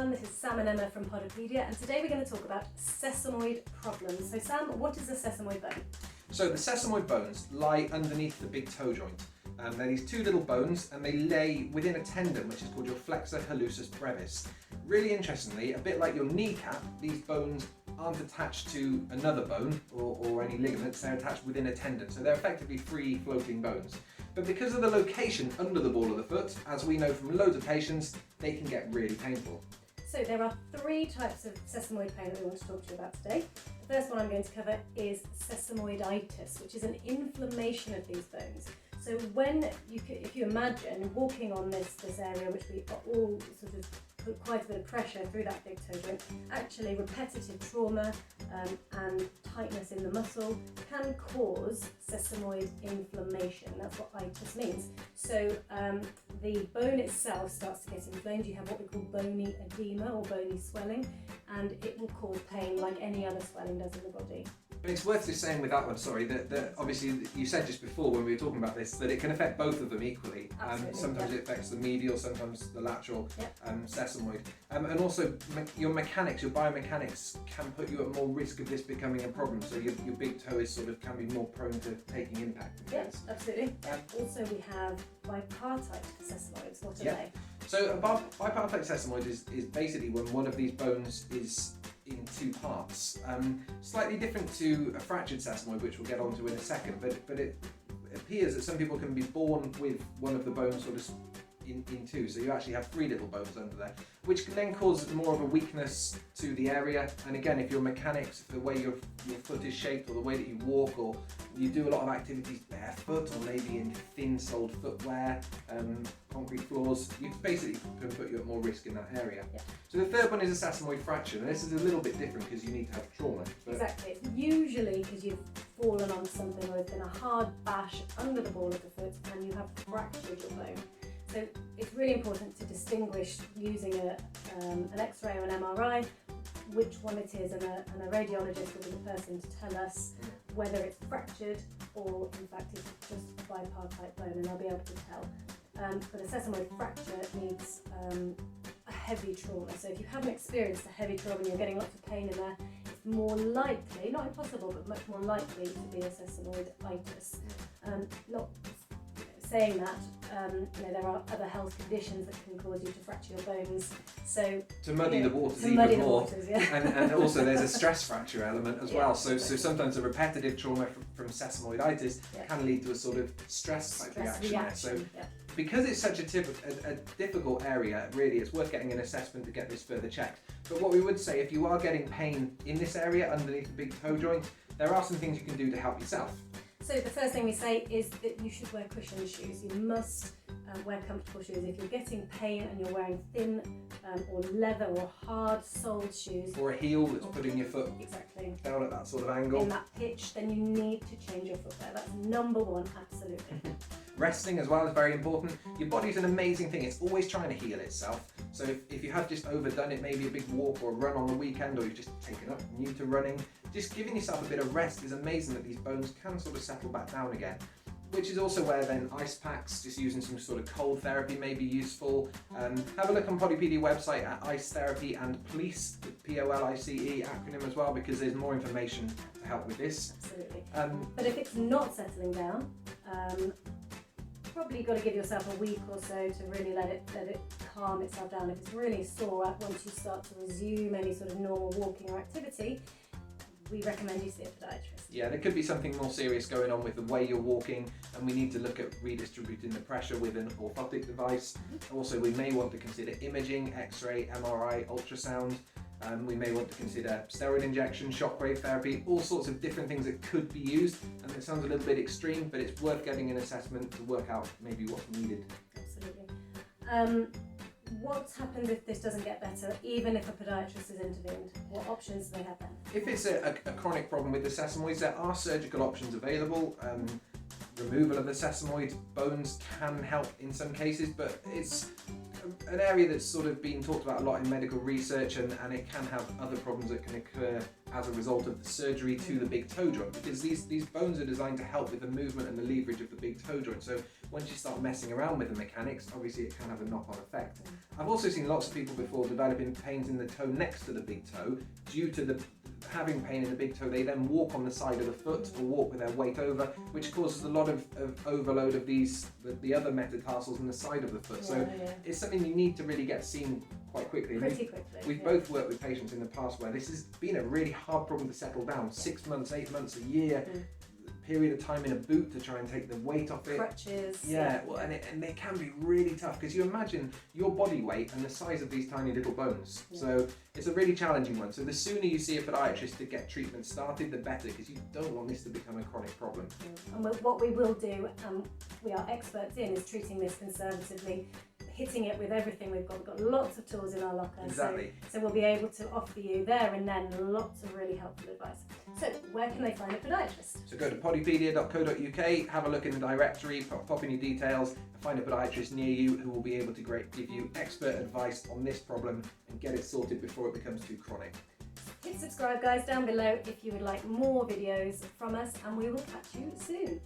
everyone, this is Sam and Emma from Podiatrist, and today we're going to talk about sesamoid problems. So Sam, what is a sesamoid bone? So the sesamoid bones lie underneath the big toe joint. They're these two little bones and they lay within a tendon which is called your flexor hallucis brevis. Really interestingly, a bit like your kneecap, these bones aren't attached to another bone or any ligaments, they're attached within a tendon. So they're effectively free floating bones. But because of the location under the ball of the foot, as we know from loads of patients, they can get really painful. So there are three types of sesamoid pain that we want to talk to you about today. The first one I'm going to cover is sesamoiditis, which is an inflammation of these bones. So if you imagine walking on this area, which we are all sort of put quite a bit of pressure through that big toe joint, actually repetitive trauma and tightness in the muscle can cause sesamoid inflammation. That's what itis means. So the bone itself starts to get inflamed. You have what we call bony edema or bony swelling, and it will cause pain like any other swelling does in the body. And it's worth just saying with that one, sorry, that obviously you said just before when we were talking about this that it can affect both of them equally. Sometimes it affects the medial, sometimes the lateral sesamoid. And also your mechanics, your biomechanics can put you at more risk of this becoming a problem. So your big toe is can be more prone to taking impact. Yes, absolutely. Also we have bipartite sesamoids. What are they? So a bipartite sesamoid is basically when one of these bones is in two parts. Slightly different to a fractured sesamoid, which we'll get onto in a second, but it appears that some people can be born with one of the bones in two, so you actually have three little bones under there, which can then cause more of a weakness to the area. And again, if your mechanics, the way your foot is shaped or the way that you walk, or you do a lot of activities barefoot or maybe in thin-soled footwear, concrete floors, you basically can put you at more risk in that area. Yeah. So the third one is a sesamoid fracture, and this is a little bit different because you need to have trauma. Exactly. It's usually because you've fallen on something or there's been a hard bash under the ball of the foot and you have fractured your bone. So it's really important to distinguish using an X-ray or an MRI which one it is, and a radiologist will be the person to tell us whether it's fractured or in fact it's just a bipartite bone, and I'll be able to tell. But a sesamoid fracture needs a heavy trauma. So if you haven't experienced a heavy trauma and you're getting lots of pain in there, it's more likely, not impossible, but much more likely to be a sesamoiditis. Not saying that, there are other health conditions that can cause you to fracture your bones. So to muddy the waters even more. Waters, yeah. and also there's a stress fracture element as well. So sometimes a repetitive trauma from sesamoiditis can lead to a sort of stress reaction there. So because it's such a difficult area, really, it's worth getting an assessment to get this further checked. But what we would say, if you are getting pain in this area underneath the big toe joint, there are some things you can do to help yourself. So the first thing we say is that you should wear cushioned shoes. You must wear comfortable shoes. If you're getting pain and you're wearing thin or leather or hard-soled shoes, or a heel that's putting your foot down at that sort of angle, in that pitch, then you need to change your footwear. That's number one, absolutely. Resting as well is very important. Your body's an amazing thing. It's always trying to heal itself. So if you have just overdone it, maybe a big walk or a run on the weekend, or you've just taken up new to running, just giving yourself a bit of rest is amazing that these bones can sort of settle back down again. Which is also where then ice packs, just using some sort of cold therapy may be useful. Have a look on Podipedia website at ice therapy and police, the POLICE acronym as well, because there's more information to help with this. Absolutely. But if it's not settling down, probably got to give yourself a week or so to really let it calm itself down. If it's really sore once you start to resume any sort of normal walking or activity, we recommend you see a podiatrist. Yeah, there could be something more serious going on with the way you're walking, and we need to look at redistributing the pressure with an orthotic device. Also, we may want to consider imaging, X-ray, MRI, ultrasound. We may want to consider steroid injection, shockwave therapy, all sorts of different things that could be used. And it sounds a little bit extreme, but it's worth getting an assessment to work out maybe what's needed. Absolutely. What happens if this doesn't get better, even if a podiatrist has intervened? What options do they have then? If it's a chronic problem with the sesamoids, there are surgical options available. Removal of the sesamoid bones can help in some cases, but it's an area that's sort of been talked about a lot in medical research, and it can have other problems that can occur as a result of the surgery to the big toe joint, because these bones are designed to help with the movement and the leverage of the big toe joint. So once you start messing around with the mechanics, obviously it can have a knock-on effect. I've also seen lots of people before developing pains in the toe next to the big toe. Due to the having pain in the big toe, they then walk on the side of the foot or walk with their weight over, which causes a lot of overload of the other metatarsals in the side of the foot. So it's something you need to really get seen quite quickly. Pretty quickly. We've both worked with patients in the past where this has been a really hard problem to settle down. 6 months, 8 months, a year. Period of time in a boot to try and take the weight off it. Crutches. Well, and they can be really tough because you imagine your body weight and the size of these tiny little bones. So it's a really challenging one. So the sooner you see a podiatrist to get treatment started, the better, because you don't want this to become a chronic problem. And what we will do, we are experts in, is treating this conservatively, hitting it with everything we've got. We've got lots of tools in our locker. Exactly. So we'll be able to offer you there and then lots of really helpful advice. So where can they find a podiatrist? So go to podipedia.co.uk, have a look in the directory, pop in your details, and find a podiatrist near you who will be able to give you expert advice on this problem and get it sorted before it becomes too chronic. Hit subscribe, guys, down below if you would like more videos from us, and we will catch you soon.